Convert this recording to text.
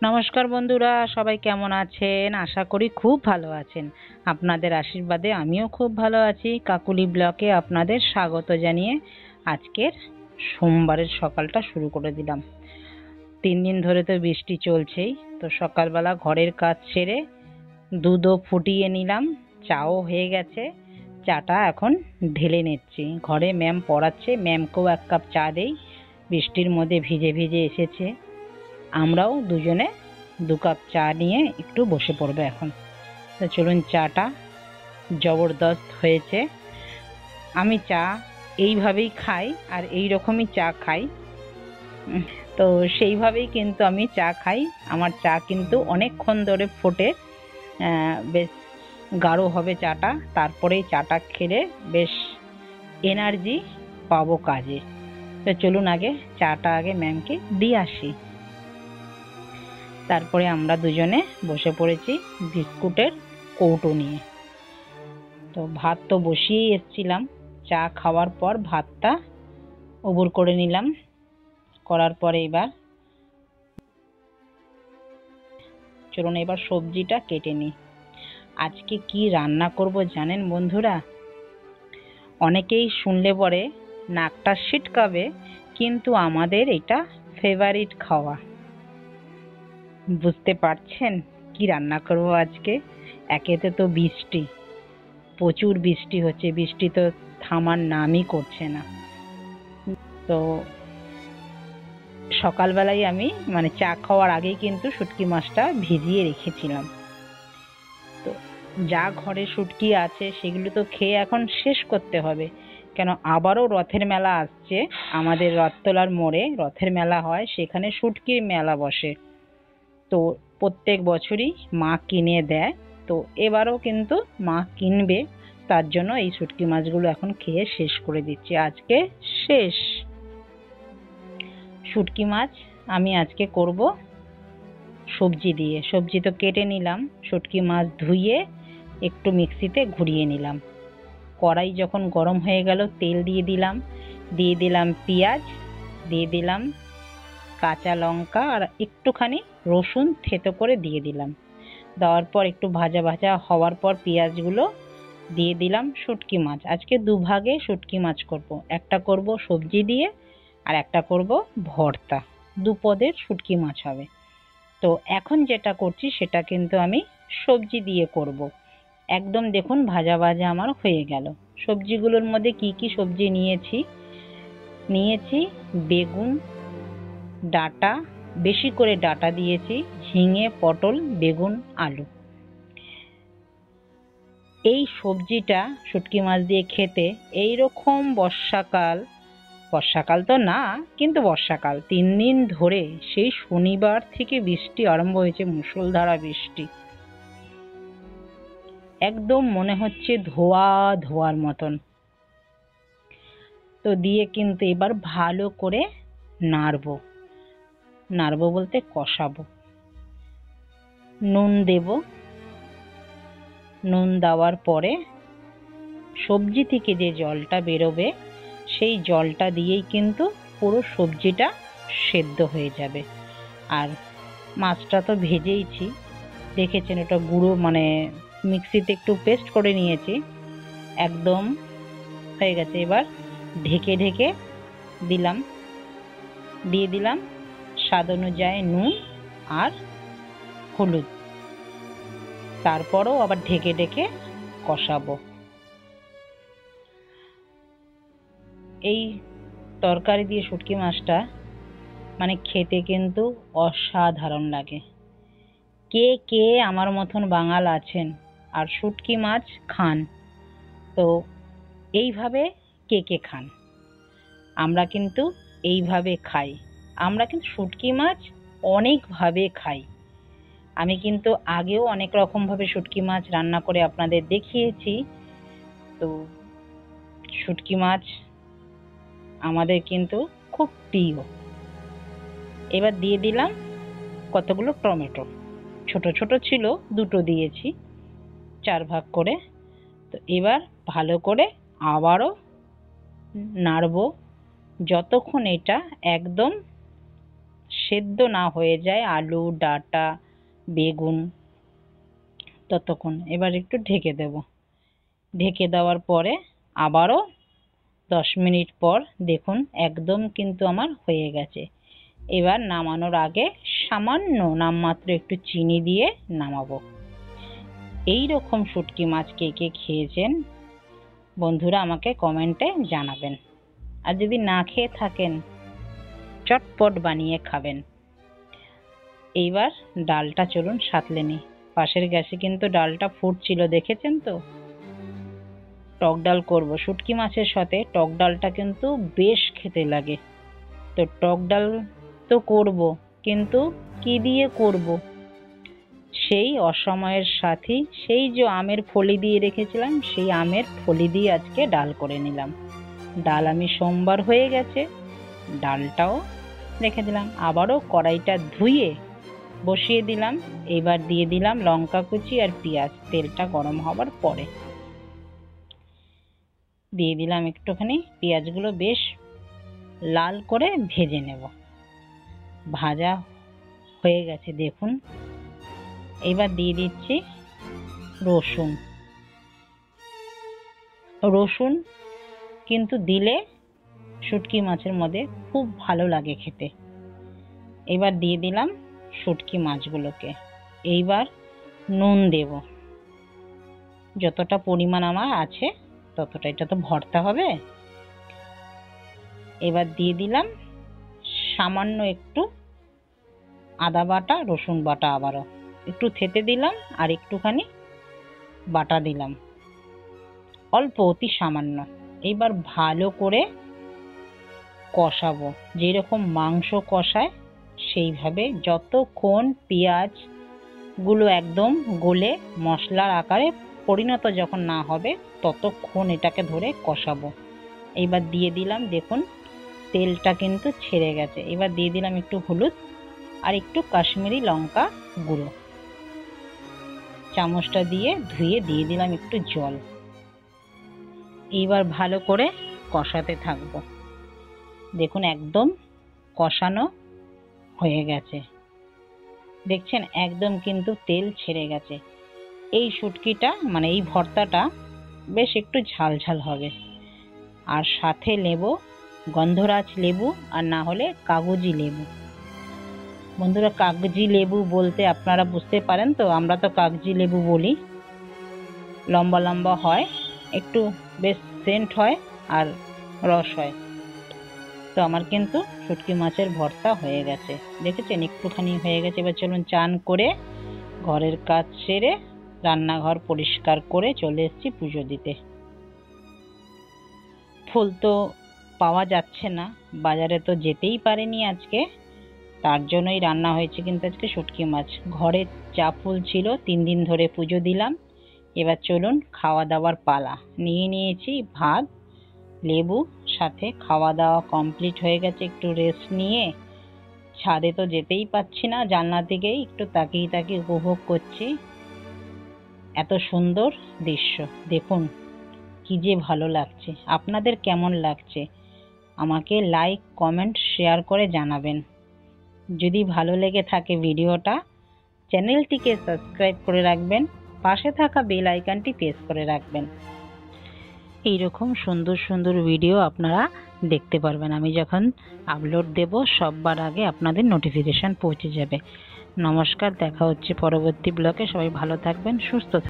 নমস্কার বন্ধুরা, সবাই কেমন আছেন? আশা করি খুব ভালো আছেন। আপনাদের আশীর্বাদে আমিও খুব ভালো আছি। কাকুলি ব্লকে আপনাদের স্বাগত জানিয়ে আজকের সোমবারের সকালটা শুরু করে দিলাম। 3 দিন ধরে তো বৃষ্টি চলছেই। তো সকালবেলা ঘরের কাজ সেরে দুধও ফুটিয়ে নিলাম, চাও হয়ে গেছে। চাটা এখন ঢেলে নিচ্ছি। ঘরে ম্যাম পড়াচ্ছে, ম্যামকেও 1 কাপ চা দেই। বৃষ্টির মধ্যে ভিজে ভিজে এসেছে, আমরাও দুজনে 2 কাপ চা নিয়ে একটু বসে পড়বো এখন। তো চলুন, চাটা জবরদস্ত হয়েছে। আমি চা এইভাবেই খাই আর এই রকমই চা খাই। তো সেইভাবেই কিন্তু আমি চা খাই। আমার চা কিন্তু অনেকক্ষণ ধরে ফোটে, বেশ গাঢ় হবে চাটা। তারপরেই চাটা খেলে বেশ এনার্জি পাবো কাজে। তো চলুন আগে চাটা ম্যামকে দিয়ে আসি। তারপরে আমরা দুজনে বসে পড়েছি বিস্কুটের কৌটো নিয়ে। তো ভাত তো বসিয়েই এসছিলাম, চা খাওয়ার পর ভাতটা উবুর করে নিলাম। করার পরে চলুন এবার সবজিটা কেটে নিই। আজকে কি রান্না করব জানেন বন্ধুরা? অনেকেই শুনলে পরে নাকটা ছিটকাবে, কিন্তু আমাদের এটা ফেভারিট খাওয়া। বুঝতে পারছেন কি রান্না করব আজকে? একেতে তো বৃষ্টি, প্রচুর বৃষ্টি হচ্ছে, বৃষ্টি তো থামার নামই করছে না। তো সকালবেলায় আমি চা খাওয়ার আগেই কিন্তু শুটকি মাছটা ভিজিয়ে রেখেছিলাম। তো যা ঘরে শুটকি আছে সেগুলো তো খেয়ে এখন শেষ করতে হবে, কেন আবারও রথের মেলা আসছে। আমাদের রথতলার মোড়ে রথের মেলা হয়, সেখানে শুটকির মেলা বসে। তো প্রত্যেক বছরই মা কিনে দেয়, তো এবারও কিন্তু মা কিনবে। তার জন্য এই শুটকি মাছগুলো এখন খেয়ে শেষ করে দিচ্ছি। আজকে শেষ শুটকি মাছ আমি আজকে করব সবজি দিয়ে। সবজি তো কেটে নিলাম, শুটকি মাছ ধুয়ে একটু মিক্সিতে ঘুরিয়ে নিলাম। কড়াই যখন গরম হয়ে গেল, তেল দিয়ে দিলাম পেঁয়াজ, দিয়ে দিলাম কাঁচা লঙ্কা আর একটুখানি রসুন থেতো করে দিয়ে দিলাম। দেওয়ার পর একটু ভাজা ভাজা হওয়ার পর পেঁয়াজগুলো দিয়ে দিলাম শুটকি মাছ। আজকে 2 ভাগে শুটকি মাছ করব, একটা করব সবজি দিয়ে আর একটা করব ভর্তা। 2 পদের শুটকি মাছ হবে। তো এখন যেটা করছি সেটা কিন্তু আমি সবজি দিয়ে করব। একদম দেখুন ভাজা ভাজা আমার হয়ে গেল। সবজিগুলোর মধ্যে কি কি সবজি নিয়েছি বেগুন, ডাঁটা, বেশি করে ডাঁটা দিয়েছি, ঝিঙে, পটল, বেগুন, আলু। এই সবজিটা শুটকি মাছ দিয়ে খেতে এইরকম বর্ষাকাল তো না, কিন্তু বর্ষাকাল 3 দিন ধরে, সেই শনিবার থেকে বৃষ্টি আরম্ভ হয়েছে, মুষলধারা বৃষ্টি। একদম মনে হচ্ছে ধোয়ার মতন। তো দিয়ে কিন্তু এবার ভালো করে নাড়বো বলতে কষাবো। নুন দেব, নুন দেওয়ার পরে সবজি থেকে যে জলটা বেরোবে সেই জলটা দিয়েই কিন্তু পুরো সবজিটা সেদ্ধ হয়ে যাবে। আর মাছটা তো ভেজেইছি, দেখেছেন ওটা গুঁড়ো, মিক্সিতে একটু পেস্ট করে নিয়েছি, একদম হয়ে গেছে। এবার ঢেকে দিয়ে দিলাম স্বাদ অনুযায়ী নুন আর হলুদ। তারপরও আবার ঢেকে কষাবো। এই তরকারি দিয়ে শুটকি মাছটা খেতে কিন্তু অসাধারণ লাগে। কে কে আমার মতন বাঙাল আছেন আর শুটকি মাছ খান? তো এইভাবে কে কে খান? আমরা কিন্তু এইভাবে খাই। আমরা কিন্তু শুটকি মাছ অনেকভাবে খাই। আমি কিন্তু আগেও অনেক রকমভাবে শুটকি মাছ রান্না করে আপনাদের দেখিয়েছি। তো শুটকি মাছ আমাদের কিন্তু খুব প্রিয়। এবার দিয়ে দিলাম কতগুলো টমেটো, ছোট ছোট ছিল, 2টো দিয়েছি, 4 ভাগ করে। তো এবার ভালো করে আবারও নাড়বো যতক্ষণ এটা একদম সেদ্ধ না হয়ে যায় আলু, ডাঁটা, বেগুন, ততক্ষণ এবার একটু ঢেকে দেব। ঢেকে দেওয়ার পরে আবারও 10 মিনিট পর দেখুন একদম কিন্তু আমার হয়ে গেছে। এবার নামানোর আগে সামান্য নামমাত্র একটু চিনি দিয়ে নামাবো। এই রকম শুটকি মাছ কে কে খেয়েছেন বন্ধুরা আমাকে কমেন্টে জানাবেন। আর যদি না খেয়ে থাকেন চটপট বানিয়ে খাবেন। এইবার ডালটা চলুন সাঁতলে নিই। পাশের গ্যাসে কিন্তু ডালটা ফুটছিল, দেখেছেন তো? টক ডাল করব শুটকি মাছের সাথে। টক ডালটা কিন্তু বেশ খেতে লাগে। তো টক ডাল তো করব, কিন্তু কি দিয়ে করব? সেই অসময়ের সাথী, সেই যে আমের ফলি দিয়ে রেখেছিলাম, সেই আমের ফলি দিয়ে আজকে ডাল করে নিলাম। ডাল আমি সোমবার হয়ে গেছে, ডালটাও রেখে দিলাম। আবারও কড়াইটা ধুয়ে বসিয়ে দিলাম। এবার দিয়ে দিলাম লঙ্কা কুচি আর পেঁয়াজ। তেলটা গরম হবার পরে দিয়ে দিলাম একটুখানি, পেঁয়াজগুলো বেশ লাল করে ভেজে নেব। ভাজা হয়ে গেছে দেখুন। এবার দিয়ে দিচ্ছি রসুন। রসুন কিন্তু দিলে শুটকি মাছের মধ্যে খুব ভালো লাগে খেতে। এবার দিয়ে দিলাম শুটকি মাছগুলোকে। এইবার নুন দেব যতটা পরিমাণ আমার আছে ততটা, এটা তো ভর্তা হবে। এবার দিয়ে দিলাম সামান্য একটু আদা বাটা, রসুন বাটা, আবারও একটু থেতে দিলাম আর একটুখানি বাটা দিলাম, অল্প অতি সামান্য। এইবার ভালো করে কষাবো, যেরকম মাংস কষায় সেইভাবে, যতক্ষণ পেঁয়াজ গুলো একদম গলে মশলার আকারে পরিণত যখন না হবে ততক্ষণ এটাকে ধরে কষাবো। এইবার দিয়ে দিলাম, দেখুন তেলটা কিন্তু ছেড়ে গেছে। এবার দিয়ে দিলাম একটু হলুদ আর একটু কাশ্মীরি লঙ্কা গুঁড়ো। চামচটা দিয়ে ধুয়ে দিয়ে দিলাম একটু জল। এইবার ভালো করে কষাতে থাকবো। দেখুন একদম কষানো হয়ে গেছে, দেখছেন একদম কিন্তু তেল ছেড়ে গেছে। এই শুটকিটা মানে এই ভর্তাটা বেশ একটু ঝাল ঝাল হবে। আর সাথে লেবু, গন্ধরাজ লেবু আর না হলে কাগজি লেবু। বন্ধুরা কাগজি লেবু বলতে আপনারা বুঝতে পারেন তো, আমরা তো কাগজি লেবু বলি। লম্বা লম্বা হয়, একটু বেশ সেন্ট হয় আর রস হয়। তো আমার কিন্তু শুটকি মাছের ভর্তা হয়ে গেছে, দেখেছেন একটুখানি হয়ে গেছে। এবার চলুন চান করে ঘরের কাজ সেরে রান্নাঘর পরিষ্কার করে চলে এসেছি পুজো দিতে। ফুল তো পাওয়া যাচ্ছে না, বাজারে তো যেতেই পারেনি আজকে, তার জন্যই রান্না হয়েছে কিন্তু আজকে শুটকি মাছ। ঘরে যা ফুল ছিল 3 দিন ধরে পুজো দিলাম। এবার চলুন খাওয়া দাওয়ার পালা। নিয়ে নিয়েছি ভাত, লেবু, সাথে খাওয়া দাওয়া কমপ্লিট হয়ে গেছে। একটু রেস্ট নিয়ে ছাদে তো যেতেই পাচ্ছি না, জানলা থেকেই একটু তাকিয়ে তাকিয়ে উপভোগ করছি এত সুন্দর দৃশ্য। দেখুন কি যে ভালো লাগছে। আপনাদের কেমন লাগছে আমাকে লাইক, কমেন্ট, শেয়ার করে জানাবেন। যদি ভালো লেগে থাকে ভিডিওটা, চ্যানেলটিকে সাবস্ক্রাইব করে রাখবেন, পাশে থাকা বেল আইকনটি প্রেস করে রাখবেন। এইরকম সুন্দর সুন্দর ভিডিও আপনারা দেখতে পারবেন। আমি যখন আপলোড দেব সবার আগে আপনাদের নোটিফিকেশন পৌঁছে যাবে। নমস্কার, দেখা হচ্ছে পরবর্তী ব্লগে। সবাই ভালো থাকবেন, সুস্থ থাকবেন।